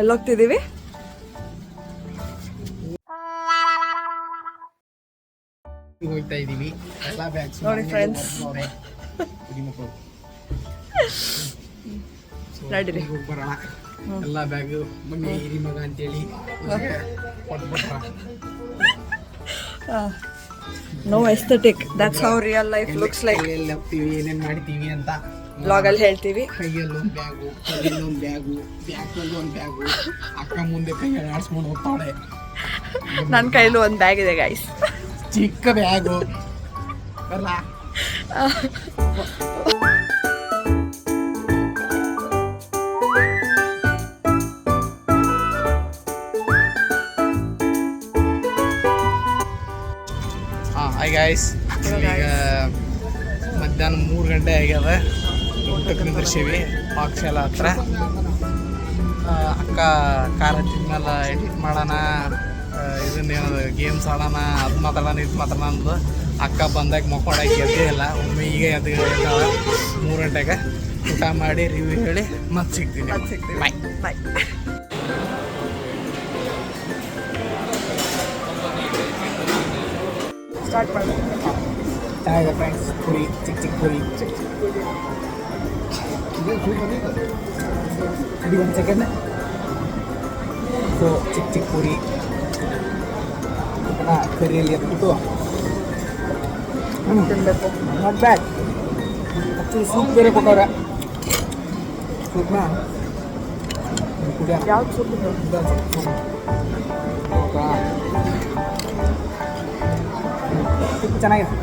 ಎಲ್ಲೋಗ್ತಿದ್ದೀವಿ? ಹೋಗ್ತಾ ಇದೀವಿ. ಎಲ್ಲ ಬ್ಯಾಗ್ಸ್ ನೋಡಿ ಫ್ರೆಂಡ್ಸ್, ನಡೀರಿ ಬರೋಣ. ಎಲ್ಲ ಬ್ಯಾಗು ಮಮ್ಮಿ ಹಿರಿ ಮಗ ಅಂತೇಳಿ ಕೊಟ್ಬಿಟ್ರ. No aesthetic, that's how real life looks like. ಎಲ್ಲಿ ಹೋಗ್ತೀವಿ, ಏನೇನ್ ಮಾಡ್ತೀವಿ ಅಂತ ಬ್ಲಾಗಲ್ಲಿ ಹೇಳ್ತೀವಿ. ಕೈಯಲ್ಲಿ ಒಂದು ಬ್ಯಾಗು, ಕೈಯಲ್ಲಿ ಒಂದು ಬ್ಯಾಗು, ಬ್ಯಾಗ್ನಲ್ಲಿ ಒಂದು ಬ್ಯಾಗು. ಅಕ್ಕ ಮುಂದೆ ಕೈಯಲ್ಲಿ ಆಡ್ಸ್ಕೊಂಡು ಹೋಗ್ತಾಳೆ. ನನ್ನ ಕೈಲೂ ಒಂದು ಬ್ಯಾಗ್ ಇದೆ ಗೈಸ್, ಚಿಕ್ಕ ಬ್ಯಾಗು ಅಲ್ಲ. ಹಾಯ್ ಗಾಯ್ಸ್, ಈಗ ಮಧ್ಯಾಹ್ನ 3 ಗಂಟೆ ಆಗ್ಯದ. ಊಟಕ್ಕೆ ನಿಂದಿರ್ಸೀವಿ ಪಾಕಶಾಲ ಹತ್ರ. ಅಕ್ಕ ಕಾರ ತಿನ್ಮೇಲೆ ಎಡಿಟ್ ಮಾಡೋಣ, ಇದನ್ನೇನದು ಗೇಮ್ಸ್ ಆಡೋಣ, ಅದು ಮಾತಾಡೋಣ ಇದು ಮಾತಾಡೋಣ ಅಂದು. ಅಕ್ಕ ಬಂದಾಗ ಮಕ್ಕೊಂಡಾಗಿ ಎದ್ದೇ ಇಲ್ಲ. ಒಮ್ಮೆ ಈಗ ಎದ್ದು 3 ಗಂಟೆಗೆ ಊಟ ಮಾಡಿ ರಿವ್ಯೂ ಹೇಳಿ ಮತ್ತೆ ಸಿಗ್ತೀನಿ. ಬಾಯ್ ಬಾಯ್. ಸ್ಟಾರ್ಟ್ ಮಾಡಿ. ಚೆನ್ನಾಗಿದೆ ಫ್ರೆಂಡ್ಸ್, ಪುರಿ, ಚಿಕ್ಕ ಚಿಕ್ಕ ಪುರಿ. ಇದು 1 ಸೆಕೆಂಡ್. ಸೊ ಚಿಕ್ಕ ಚಿಕ್ಕ ಪುರಿ ಕರಿಯಲ್ಲಿ ಎತ್ಬಿಟ್ಟು ತಿನ್ನಬೇಕು. Not bad. ಆ್ಯಕ್ಚುಲಿ ಸೂಪ್ ಬೇರೆ ಕೊಟ್ಟವ್ರೆ. ಸೂಪ್ನ ಕುಡಿಯ ಯಾವ್ದು ಸೂಪ್ ಇದೆ? ಸೂಪ್ ಚೆನ್ನಾಗಿದೆ.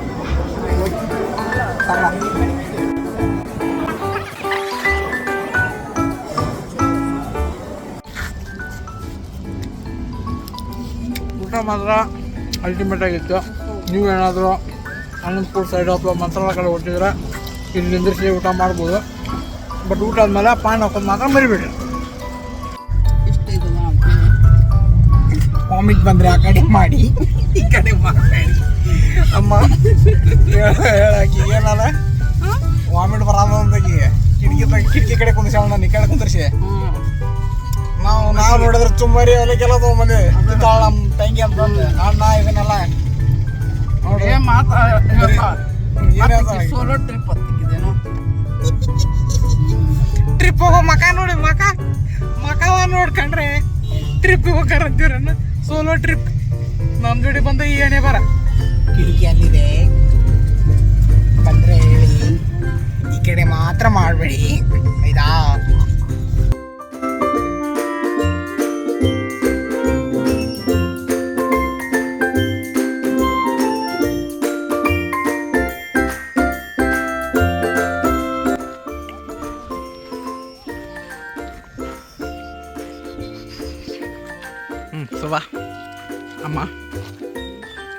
ಊಟ ಮಾತ್ರ ಅಲ್ಟಿಮೇಟ್ ಆಗಿತ್ತು. ನೀವೇನಾದರೂ ಅನಂತಪುರ ಸೈಡು ಅಥವಾ ಮಸಾಲ ಕಡೆ ಹೊಟ್ಟಿದ್ರೆ ಇಲ್ಲಿ ನಿಂದಿರಿಸಿ ಊಟ ಮಾಡ್ಬೋದು. ಬಟ್ ಊಟ ಆದಮೇಲೆ ಪಾನ್ ಹಾಕೋದು ಮಾತ್ರ ಮರಿಬೇಡಿ. ವಾಮಿಟ್ ಬಂದರೆ ಆ ಕಡೆ ಮಾಡಿ, ಈ ಕಡೆ ಮಾಡಬೇಡಿ. ಅಮ್ಮ ಹೇಳಾಕಿ ಏನಲ್ಲ ವಾಮಿಟ್ ಬರೋದು ಅಂತಾಗಿ ಕಿಟಕಿ ಕಡೆ ಕುಂದಿರ್ಸಿ, ನಾನು ಈ ಕಡೆ ಕುಂದಿರ್ಸಿ. ನಾವು ನೋಡಿದ್ರೆ ಚುಮ್ಮರಿ ಅವಲಿಗೆಲ್ಲ ತೊಗೊಂಬಂದಿ ನಮ್ಮ ತಂಗಿ ಅಂತ ಅಣ್ಣ ಇದನ್ನೆಲ್ಲ ಟ್ರಿಪ್ ಹೋಗೋ ಮಕ ನೋಡಿ, ಮಕವ ನೋಡ್ಕೊಂಡ್ರೆ ಟ್ರಿಪ್ಪಿಗೆ ಹೋಗ್ತಾರಂತೀರನ್ನ. ಸೋಲೋ ಟ್ರಿಪ್ ನಮ್ಮ ಜೋಡಿ ಬಂದ ಏನೇ ಬರ. ಕಿಟಕಿ ಅಲ್ಲಿದೆ, ಬಂದರೆ ಹೇಳಿ, ಈ ಕಡೆ ಮಾತ್ರ ಮಾಡಬೇಡಿ ಆಯ್ತಾ. ಸುಬಾ ಅಮ್ಮ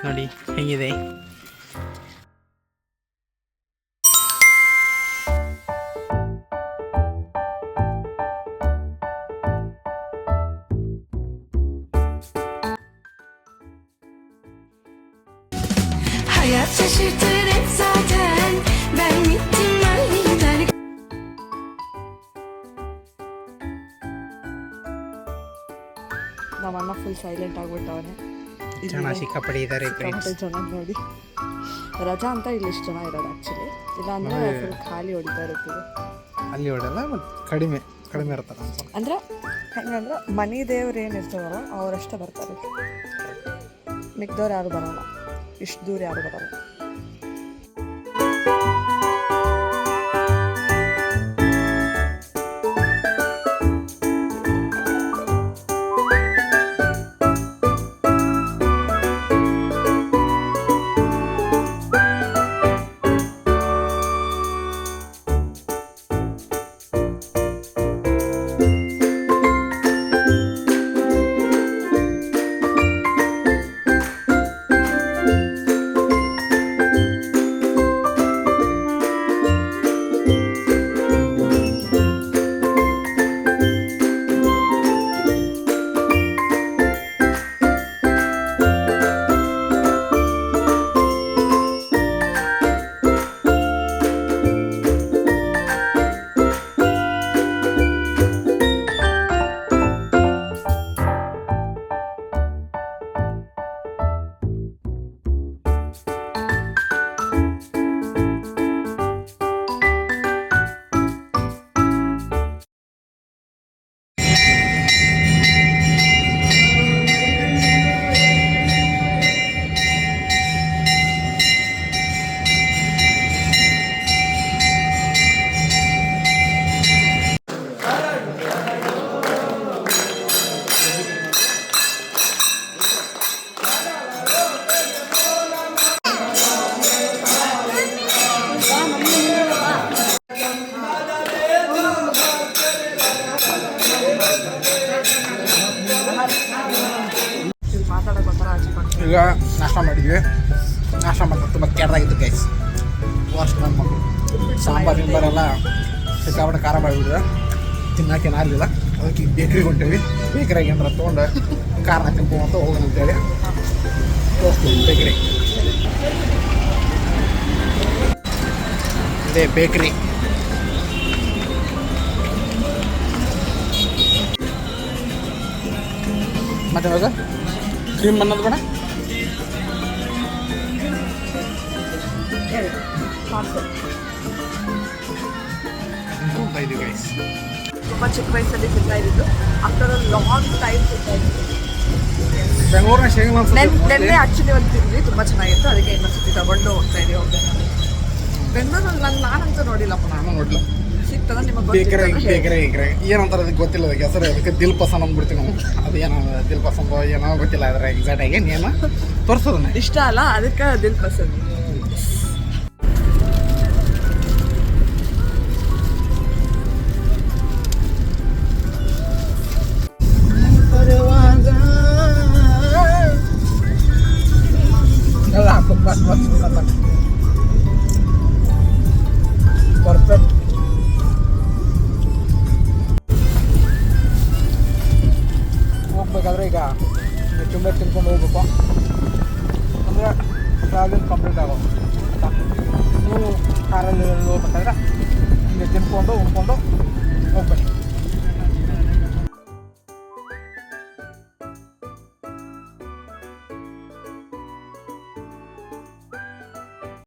ನೋಡಿ ಹೇಗಿದೆ. Hayat şaşırtır hep zaten. Ben gittim halinde. ನಮ್ಮಣ್ಣ ಫುಲ್ ಸೈಲೆಂಟ್ ಆಗ್ಬಿಟ್ಟವನೆ. ಜನ ಸಿಕ್ಕಾಪಡಿ ಇದ್ದಾರೆ. ಜನ ನೋಡಿ, ರಜಾ ಅಂತ ಇಲ್ಲಿ ಇಷ್ಟು ಜನ ಇರೋದು ಆ್ಯಕ್ಚುಲಿ. ಇಲ್ಲಾಂದರೆ ಫುಲ್ ಖಾಲಿ ಹೊಡಿತಾ ಇರ್ತೀವಿ. ಅಲ್ಲಿ ಹೊಡೆಲ್ಲ ಮತ್ತು ಕಡಿಮೆ ಇರ್ತಾರೆ. ಅಂದರೆ ಹೆಂಗಂದ್ರೆ ಮನೆ ದೇವ್ರು ಏನು ಇರ್ತಾರಲ್ಲ ಅವರಷ್ಟೇ ಬರ್ತಾರೆ, ಮಿಕ್ದವ್ರು ಯಾರು ಬರೋಲ್ಲ, ಇಷ್ಟು ದೂರ ಯಾರು ಬರೋಲ್ಲ. ಈಗ ನಾಷ್ಟ ಮಾಡಿದ್ವಿ. ನಾಷ್ಟ ಮಾಡ್ಕೊಂಡು ತುಂಬ ಕೆಟ್ಟದಾಗಿತ್ತು ಗೈಸ್. ವರ್ಷ ನನ್ನ ಮಕ್ಕಳು ಸಾಂಬಾರು ಗಿಂಬಾರೆಲ್ಲ ಸಿಕ್ಕಾಪಟ್ಟೆ ಖಾರ ಮಾಡಿಬಿಟ್ರೆ ತಿನ್ನೋಕೆ ಏನಾಗಲಿಲ್ಲ. ಅದಕ್ಕೆ ಬೇಕ್ರಿಗೆ ಹೊಂಟೇವಿ. ಬೇಕ್ರಿಗೆ ಏನಾರ ತೊಗೊಂಡು ಖಾರ ತಿನ್ಕೊಂತ ಹೋಗೋಣ ಅಂತೇಳಿ ತೋರಿಸ್ತೀವಿ ಬೇಕ್ರಿ. ಇದೇ ಬೇಕ್ರಿ. ಮತ್ತೆ ಇವಾಗ ಕ್ರೀಮ್ ಅನ್ನೋದು ಬೇಡ. ಇದು ಗೈಸ್ ತುಂಬ ಚಿಕ್ಕ ವಯಸ್ಸಲ್ಲಿ ತಿಂತಾ ಇದ್ದಿದ್ದು. ಆಫ್ಟರ್ ಅ ಲಾಂಗ್ ಟೈಮ್ ತಿಂತಾ ಇದ್ದಿದ್ದು. ಬೆಂಗಳೂರಿನ ಶೇಂಗಾ ನೆನ್ನೆ ಆ್ಯಕ್ಚುಲಿ ಒಂದು ತಿಂದ್ವಿ, ತುಂಬ ಚೆನ್ನಾಗಿತ್ತು. ಅದಕ್ಕೆ ಇನ್ನೊಂದ್ಸತಿ ತಗೊಂಡು ಹೋಗ್ತಾ ಇದೀವಿ. ಬೆಂಗಳೂರಲ್ಲಿ ನಾನಂತೂ ನೋಡಿಲ್ಲಪ್ಪ. ನಾನು ನೋಡಿಲ್ಲ. ಸಿಗ್ತದ ನಿಮಗೆ ಬೇಕ್ರೆ ಏನಂತಾರೆ ಅದಕ್ಕೆ ಗೊತ್ತಿಲ್ಲ. ಅದಕ್ಕೆ ಹೆಸರು ಅದಕ್ಕೆ ದಿಲ್ ಪಸಂದ್ ಅಂದ್ಬಿಡ್ತೀವಿ ನಾವು. ಅದು ಏನೋ ದಿಲ್ ಪಸಂದ್ ಏನೋ ಗೊತ್ತಿಲ್ಲ. ಅದರ ಎಕ್ಸಾಕ್ಟ್ ಆಗಿ ನೇಮ ತೋರಿಸೋದನ್ನ ಇಷ್ಟ ಅಲ್ಲ, ಅದಕ್ಕೆ ದಿಲ್ ಪಸಂದ್. ಪರ್ಫೆಕ್ಟ್. ಹೋಗ್ಬೇಕಾದ್ರೆ ಈಗ ತುಂಬ ತಿನ್ಕೊಂಡು ಹೋಗ್ಬೇಕು ಅಂದರೆ ಟ್ರಾವೆಲಿಂಗ್ ಕಂಪ್ಲೀಟ್ ಆಗೋದು. ನೀವು ಕಾರಲ್ಲಿ ಹೋಗ್ಬೇಕಾದ್ರೆ ಹಿಂಗೆ ತಿನ್ಕೊಂಡು ಉಣ್ಕೊಂಡು